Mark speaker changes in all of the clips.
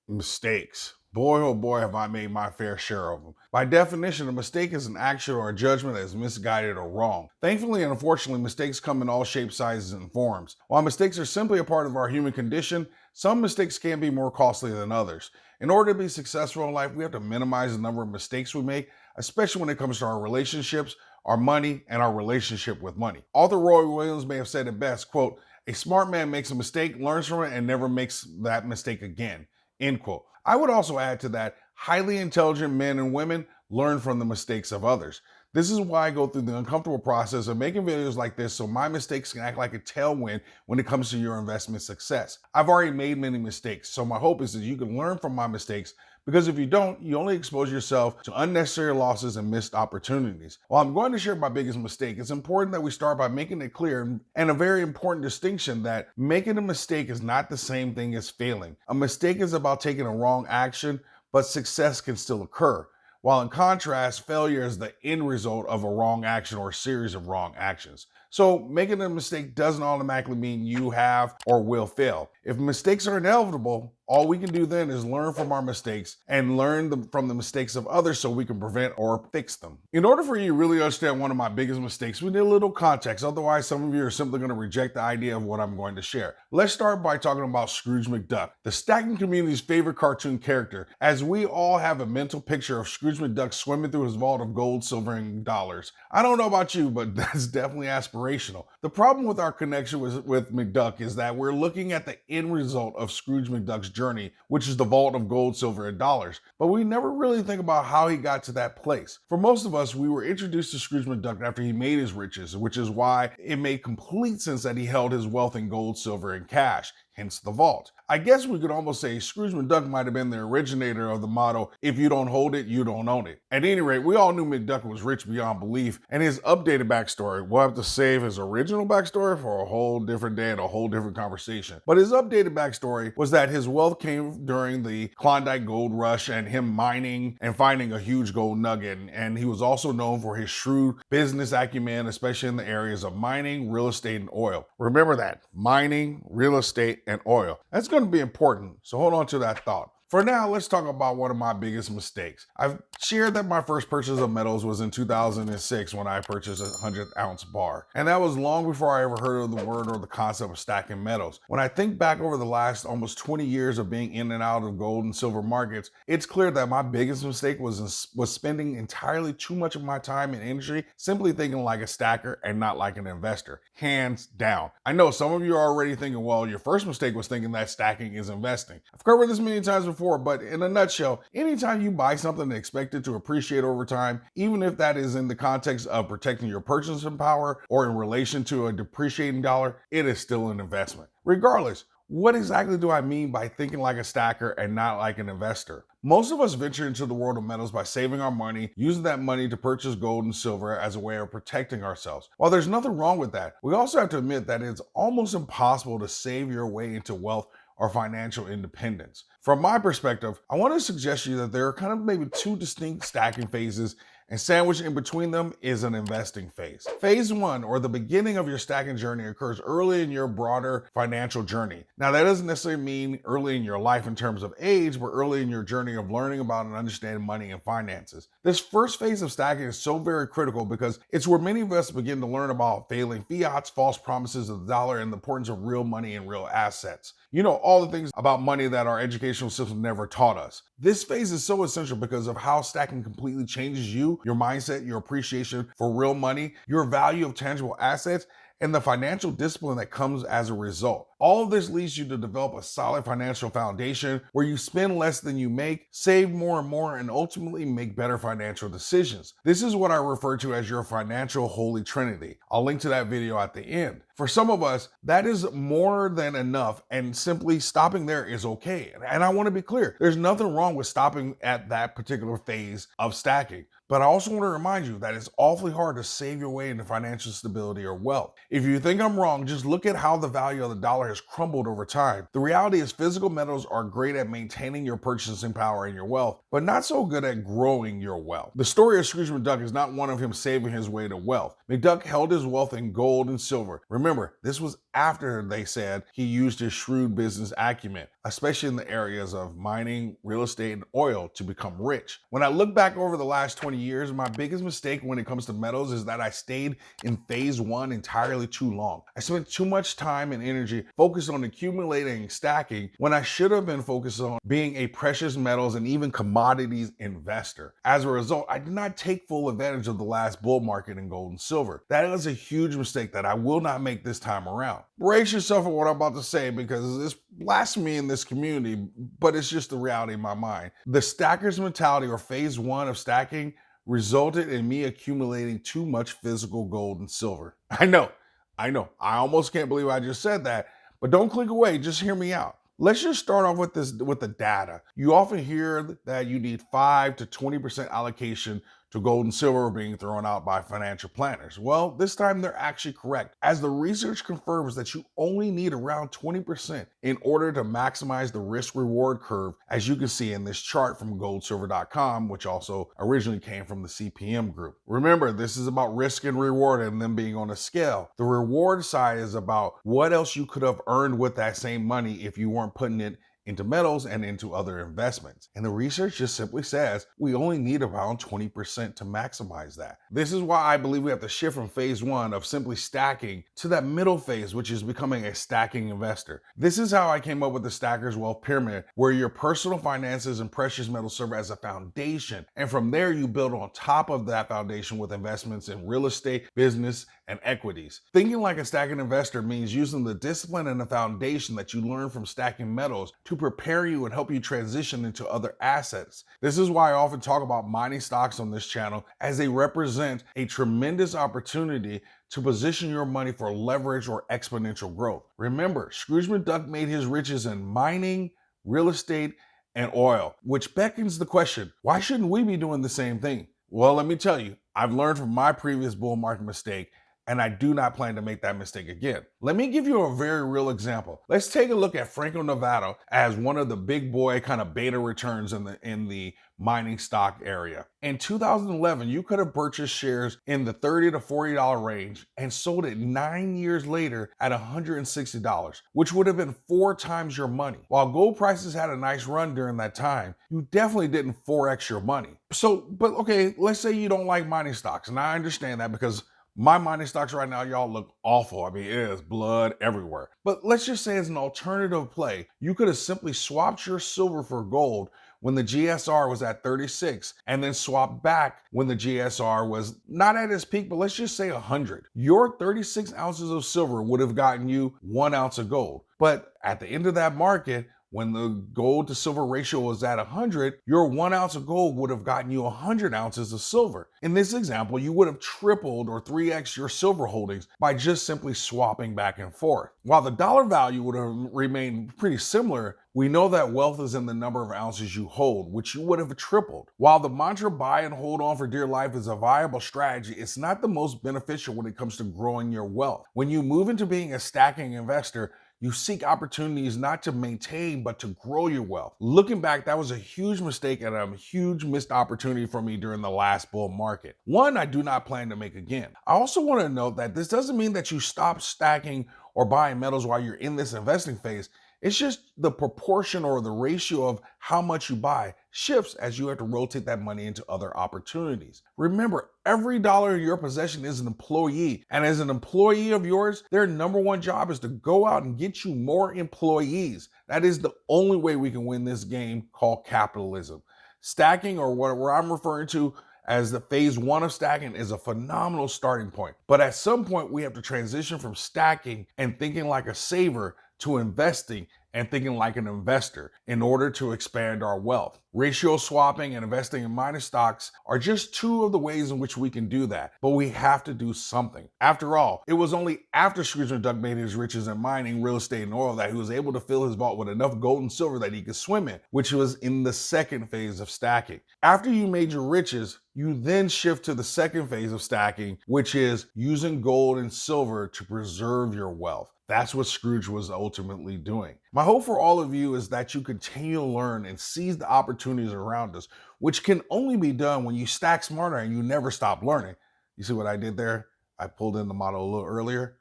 Speaker 1: Mistakes. Boy, oh boy, have I made my fair share of them. By definition, a mistake is an action or a judgment that is misguided or wrong. Thankfully and unfortunately, mistakes come in all shapes, sizes, and forms. While mistakes are simply a part of our human condition, some mistakes can be more costly than others. In order to be successful in life, we have to minimize the number of mistakes we make, especially when it comes to our relationships, our money, and our relationship with money. Author Roy Williams may have said it best, quote, "A smart man makes a mistake, learns from it, and never makes that mistake again." End quote. I would also add to that, highly intelligent men and women learn from the mistakes of others. This is why I go through the uncomfortable process of making videos like this so my mistakes can act like a tailwind when it comes to your investment success. I've already made many mistakes, so my hope is that you can learn from my mistakes, because if you don't, you only expose yourself to unnecessary losses and missed opportunities. While I'm going to share my biggest mistake, it's important that we start by making it clear, and a very important distinction, that making a mistake is not the same thing as failing. A mistake is about taking a wrong action, but success can still occur. While in contrast, failure is the end result of a wrong action or a series of wrong actions. So making a mistake doesn't automatically mean you have or will fail. If mistakes are inevitable, all we can do then is learn from our mistakes and learn from the mistakes of others so we can prevent or fix them. In order for you to really understand one of my biggest mistakes, we need a little context. Otherwise, some of you are simply going to reject the idea of what I'm going to share. Let's start by talking about Scrooge McDuck, the stacking community's favorite cartoon character, as we all have a mental picture of Scrooge McDuck swimming through his vault of gold, silver, and dollars. I don't know about you, but that's definitely aspirational. The problem with our connection with McDuck is that we're looking at the end result of Scrooge McDuck's journey, which is the vault of gold, silver, and dollars. But we never really think about how he got to that place. For most of us, we were introduced to Scrooge McDuck after he made his riches, which is why it made complete sense that he held his wealth in gold, silver, and cash, hence the vault. I guess we could almost say Scrooge McDuck might have been the originator of the motto, "If you don't hold it, you don't own it." At any rate, we all knew McDuck was rich beyond belief, and his updated backstory, we'll have to save his original backstory for a whole different day and a whole different conversation. But his updated backstory was that his wealth came during the Klondike gold rush and him mining and finding a huge gold nugget. And he was also known for his shrewd business acumen, especially in the areas of mining, real estate, and oil. Remember that, mining, real estate, and oil. That's going to be important, so hold on to that thought. For now, let's talk about one of my biggest mistakes. I've shared that my first purchase of metals was in 2006 when I purchased a 100-ounce bar. And that was long before I ever heard of the word or the concept of stacking metals. When I think back over the last almost 20 years of being in and out of gold and silver markets, it's clear that my biggest mistake was spending entirely too much of my time and energy simply thinking like a stacker and not like an investor. Hands down. I know some of you are already thinking, well, your first mistake was thinking that stacking is investing. I've covered this many times before, but in a nutshell, anytime you buy something and expect it to appreciate over time, even if that is in the context of protecting your purchasing power or in relation to a depreciating dollar, it is still an investment. Regardless, what exactly do I mean by thinking like a stacker and not like an investor? Most of us venture into the world of metals by saving our money, using that money to purchase gold and silver as a way of protecting ourselves. While there's nothing wrong with that, we also have to admit that it's almost impossible to save your way into wealth or financial independence. From my perspective, I want to suggest to you that there are kind of maybe two distinct stacking phases, and sandwiched in between them is an investing phase. Phase one, or the beginning of your stacking journey, occurs early in your broader financial journey. Now, that doesn't necessarily mean early in your life in terms of age, but early in your journey of learning about and understanding money and finances. This first phase of stacking is so very critical because it's where many of us begin to learn about failing fiats, false promises of the dollar, and the importance of real money and real assets. You know, all the things about money that our educational system never taught us. This phase is so essential because of how stacking completely changes you, your mindset, your appreciation for real money, your value of tangible assets, and the financial discipline that comes as a result. All of this leads you to develop a solid financial foundation where you spend less than you make, save more and more, and ultimately make better financial decisions. This is what I refer to as your financial holy trinity. I'll link to that video at the end. For some of us, that is more than enough, and simply stopping there is okay. And I want to be clear, there's nothing wrong with stopping at that particular phase of stacking. But I also want to remind you that it's awfully hard to save your way into financial stability or wealth. If you think I'm wrong, just look at how the value of the dollar dollar has crumbled over time. The reality is physical metals are great at maintaining your purchasing power and your wealth, but not so good at growing your wealth. The story of Scrooge McDuck is not one of him saving his way to wealth. McDuck held his wealth in gold and silver. Remember, this was after they said he used his shrewd business acumen, especially in the areas of mining, real estate, and oil, to become rich. When I look back over the last 20 years, my biggest mistake when it comes to metals is that I stayed in phase one entirely too long. I spent too much time and energy focused on accumulating and stacking when I should have been focused on being a precious metals and even commodities investor. As a result, I did not take full advantage of the last bull market in gold and silver. That is a huge mistake that I will not make this time around. Brace yourself for what I'm about to say because it's blasphemy in this community, but it's just the reality in my mind. The stacker's mentality, or phase one of stacking, resulted in me accumulating too much physical gold and silver. I know. I almost can't believe I just said that, but don't click away, just hear me out. Let's just start off with the data. You often hear that you need 5 to 20% allocation to gold and silver being thrown out by financial planners. Well, this time they're actually correct, as the research confirms that you only need around 20% in order to maximize the risk-reward curve, as you can see in this chart from goldsilver.com, which also originally came from the CPM group. Remember, this is about risk and reward and them being on a scale. The reward side is about what else you could have earned with that same money if you weren't putting it into metals and into other investments. And the research just simply says we only need around 20% to maximize that. This is why I believe we have to shift from phase one of simply stacking to that middle phase, which is becoming a stacking investor. This is how I came up with the Stacker's Wealth Pyramid, where your personal finances and precious metals serve as a foundation. And from there, you build on top of that foundation with investments in real estate, business, and equities. Thinking like a stacking investor means using the discipline and the foundation that you learn from stacking metals to prepare you and help you transition into other assets. This is why I often talk about mining stocks on this channel, as they represent a tremendous opportunity to position your money for leverage or exponential growth. Remember, Scrooge McDuck made his riches in mining, real estate, and oil, which beckons the question, why shouldn't we be doing the same thing? Well, let me tell you, I've learned from my previous bull market mistake, and I do not plan to make that mistake again. Let me give you a very real example. Let's take a look at Franco-Nevada as one of the big boy kind of beta returns in the mining stock area. In 2011, you could have purchased shares in the $30 to $40 range and sold it 9 years later at $160, which would have been 4 times your money. While gold prices had a nice run during that time, you definitely didn't 4x your money. But okay, let's say you don't like mining stocks, and I understand that because my mining stocks right now, y'all, look awful. I mean, it is blood everywhere. But let's just say as an alternative play, you could have simply swapped your silver for gold when the GSR was at 36, and then swapped back when the GSR was not at its peak, but let's just say 100. Your 36 ounces of silver would have gotten you 1 ounce of gold. But at the end of that market, when the gold to silver ratio was at 100, your 1 ounce of gold would have gotten you 100 ounces of silver. In this example, you would have tripled or 3x your silver holdings by just simply swapping back and forth. While the dollar value would have remained pretty similar, we know that wealth is in the number of ounces you hold, which you would have tripled. While the mantra buy and hold on for dear life is a viable strategy, it's not the most beneficial when it comes to growing your wealth. When you move into being a stacking investor, you seek opportunities not to maintain, but to grow your wealth. Looking back, that was a huge mistake and a huge missed opportunity for me during the last bull market. One I do not plan to make again. I also want to note that this doesn't mean that you stop stacking or buying metals while you're in this investing phase. It's just the proportion or the ratio of how much you buy shifts as you have to rotate that money into other opportunities. Remember, every dollar in your possession is an employee. And as an employee of yours, their number one job is to go out and get you more employees. That is the only way we can win this game called capitalism. Stacking, or what I'm referring to as the phase one of stacking, is a phenomenal starting point. But at some point, we have to transition from stacking and thinking like a saver to investing and thinking like an investor in order to expand our wealth. Ratio swapping and investing in minor stocks are just two of the ways in which we can do that, but we have to do something. After all, it was only after Scrooge McDuck made his riches in mining, real estate, and oil that he was able to fill his vault with enough gold and silver that he could swim in, which was in the second phase of stacking. After you made your riches, you then shift to the second phase of stacking, which is using gold and silver to preserve your wealth. That's what Scrooge was ultimately doing. My hope for all of you is that you continue to learn and seize the opportunities around us, which can only be done when you stack smarter and you never stop learning. You see what I did there? I pulled in the model a little earlier.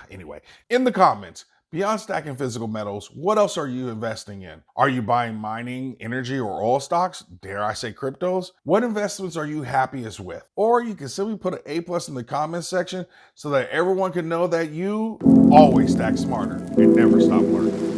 Speaker 1: Anyway, in the comments, beyond stacking physical metals, what else are you investing in? Are you buying mining, energy, or oil stocks? Dare I say cryptos? What investments are you happiest with? Or you can simply put an A+ in the comments section so that everyone can know that you always stack smarter and never stop learning.